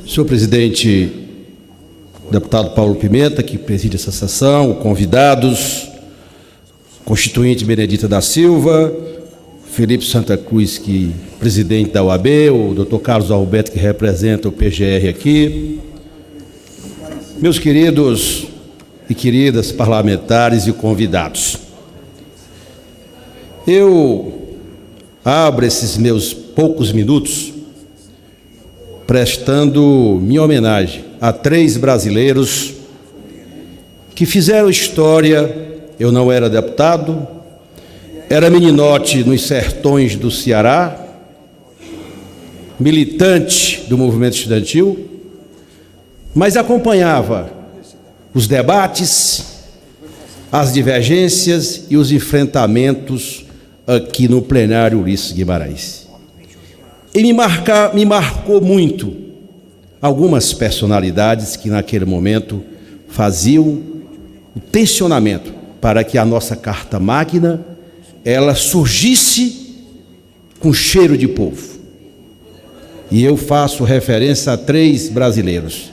Senhor presidente, deputado Paulo Pimenta, que preside essa sessão, convidados, constituinte Benedita da Silva, Felipe Santa Cruz, que presidente da OAB, o doutor Carlos Alberto, que representa o PGR aqui, meus queridos e queridas parlamentares e convidados. Eu abro esses meus poucos minutos prestando minha homenagem a 3 brasileiros que fizeram história. Eu não era deputado, era meninote nos sertões do Ceará, militante do movimento estudantil, mas acompanhava os debates, as divergências e os enfrentamentos aqui no plenário Ulisses Guimarães. E me marcou muito algumas personalidades que naquele momento faziam o tensionamento para que a nossa Carta Magna ela surgisse com cheiro de povo. E eu faço referência a 3 brasileiros.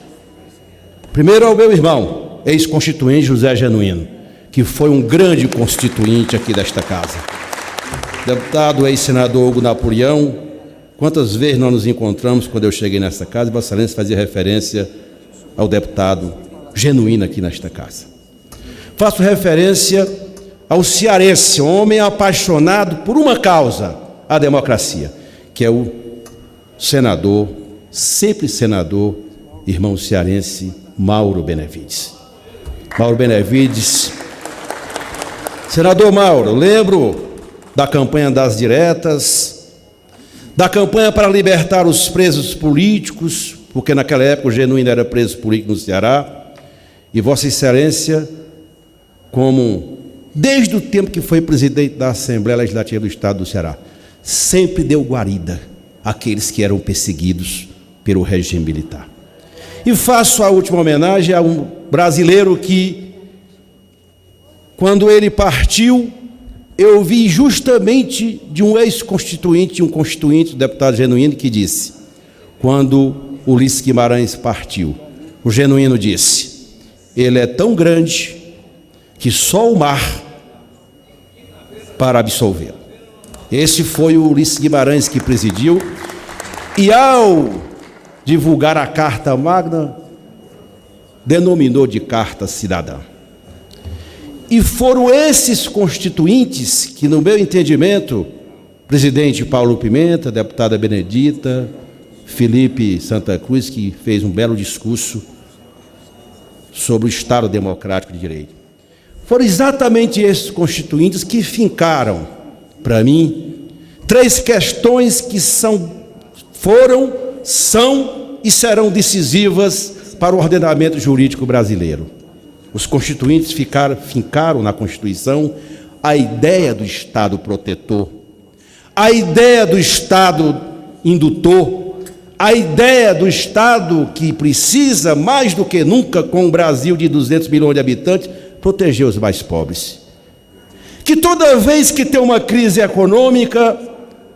Primeiro ao meu irmão, ex-constituinte José Genuíno, que foi um grande constituinte aqui desta casa. Deputado ex-senador Hugo Napoleão, quantas vezes nós nos encontramos quando eu cheguei nesta casa, e Vossa Excelência fazia referência ao deputado Genuíno aqui nesta casa. Faço referência ao cearense, homem apaixonado por uma causa, a democracia, que é o senador, sempre senador, irmão cearense, Mauro Benevides. Mauro Benevides, senador Mauro, lembro da campanha das diretas, da campanha para libertar os presos políticos, porque naquela época o Genuíno era preso político no Ceará, e Vossa Excelência, como desde o tempo que foi presidente da Assembleia Legislativa do Estado do Ceará, sempre deu guarida àqueles que eram perseguidos pelo regime militar. E faço a última homenagem a um brasileiro que, quando ele partiu, eu vi justamente de um ex-constituinte, um constituinte, o deputado Genuíno, que disse, quando Ulisses Guimarães partiu, o Genuíno disse, ele é tão grande que só o mar para absolvê-lo. Esse foi o Ulisses Guimarães que presidiu, e ao divulgar a Carta Magna, denominou de Carta Cidadã. E foram esses constituintes que, no meu entendimento, presidente Paulo Pimenta, deputada Benedita, Felipe Santa Cruz, que fez um belo discurso sobre o Estado Democrático de Direito, foram exatamente esses constituintes que fincaram, para mim, 3 questões que foram, são e serão decisivas para o ordenamento jurídico brasileiro. Os constituintes fincaram na Constituição a ideia do Estado protetor, a ideia do Estado indutor, a ideia do Estado que precisa, mais do que nunca, com um Brasil de 200 milhões de habitantes, proteger os mais pobres. Que toda vez que tem uma crise econômica,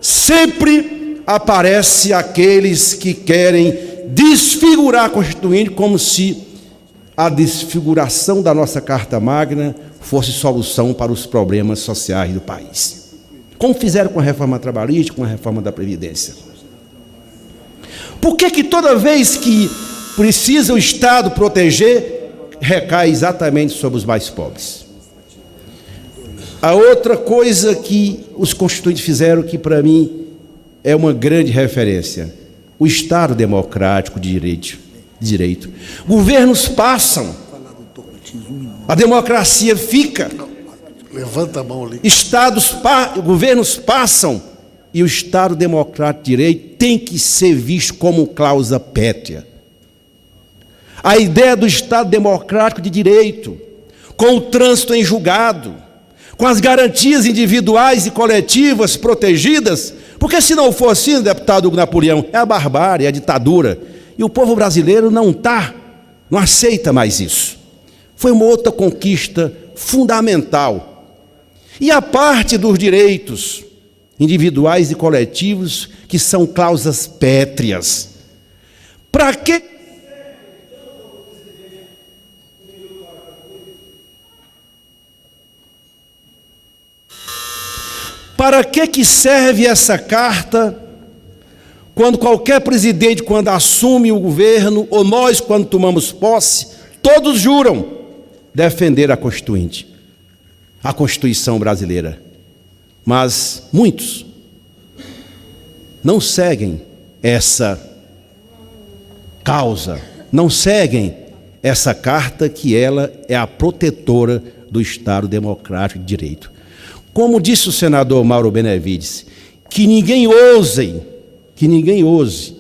sempre aparece aqueles que querem desfigurar a Constituinte, como se a desfiguração da nossa Carta Magna fosse solução para os problemas sociais do país. Como fizeram com a reforma trabalhista, com a reforma da Previdência. Por que toda vez que precisa o Estado proteger, recai exatamente sobre os mais pobres? A outra coisa que os constituintes fizeram, que para mim é uma grande referência, o Estado democrático de direito. Governos passam, a democracia fica. Levanta a mão ali. Governos passam e o Estado democrático de direito tem que ser visto como cláusula pétrea. A ideia do Estado democrático de direito, com o trânsito em julgado, com as garantias individuais e coletivas protegidas, porque se não for assim, deputado Hugo Napoleão, é a barbárie, é a ditadura. E o povo brasileiro não aceita mais isso. Foi uma outra conquista fundamental. E a parte dos direitos individuais e coletivos, que são cláusulas pétreas. Para que serve essa carta quando qualquer presidente, quando assume o governo, ou nós, quando tomamos posse, todos juram defender a Constituinte, a Constituição brasileira. Mas muitos não seguem essa causa, não seguem essa carta, que ela é a protetora do Estado Democrático de Direito. Como disse o senador Mauro Benevides, que ninguém ouse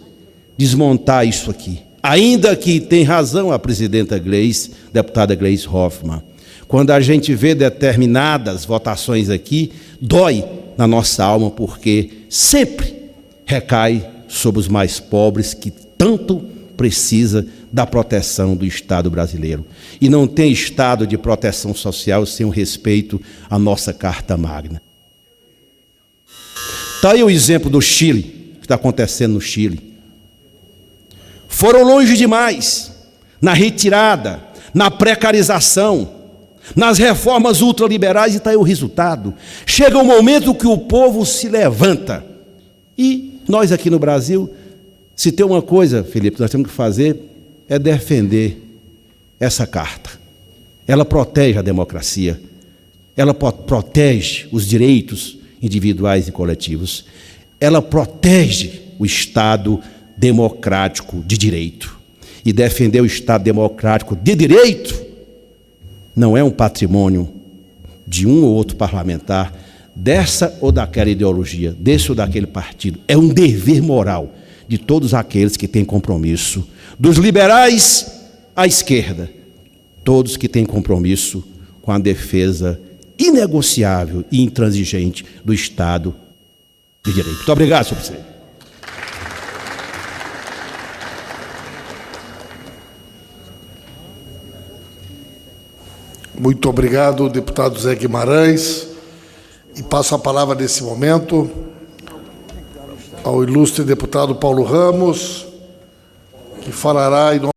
desmontar isso aqui. Ainda que tem razão a presidenta Gleice, deputada Gleice Hoffmann, quando a gente vê determinadas votações aqui, dói na nossa alma, porque sempre recai sobre os mais pobres, que tanto precisa da proteção do Estado brasileiro. E não tem Estado de proteção social sem o respeito à nossa Carta Magna. Está aí o exemplo do Chile, que está acontecendo no Chile. Foram longe demais na retirada, na precarização, nas reformas ultraliberais, e está aí o resultado. Chega um momento que o povo se levanta. E nós aqui no Brasil, se tem uma coisa, Felipe, nós temos que fazer, é defender essa carta. Ela protege a democracia, ela protege os direitos individuais e coletivos, ela protege o Estado democrático de direito. E defender o Estado democrático de direito não é um patrimônio de um ou outro parlamentar, dessa ou daquela ideologia, desse ou daquele partido. É um dever moral de todos aqueles que têm compromisso, dos liberais à esquerda, todos que têm compromisso com a defesa inegociável e intransigente do Estado de Direito. Muito obrigado, senhor presidente. Muito obrigado, deputado Zé Guimarães. E passo a palavra nesse momento ao ilustre deputado Paulo Ramos, que falará em nome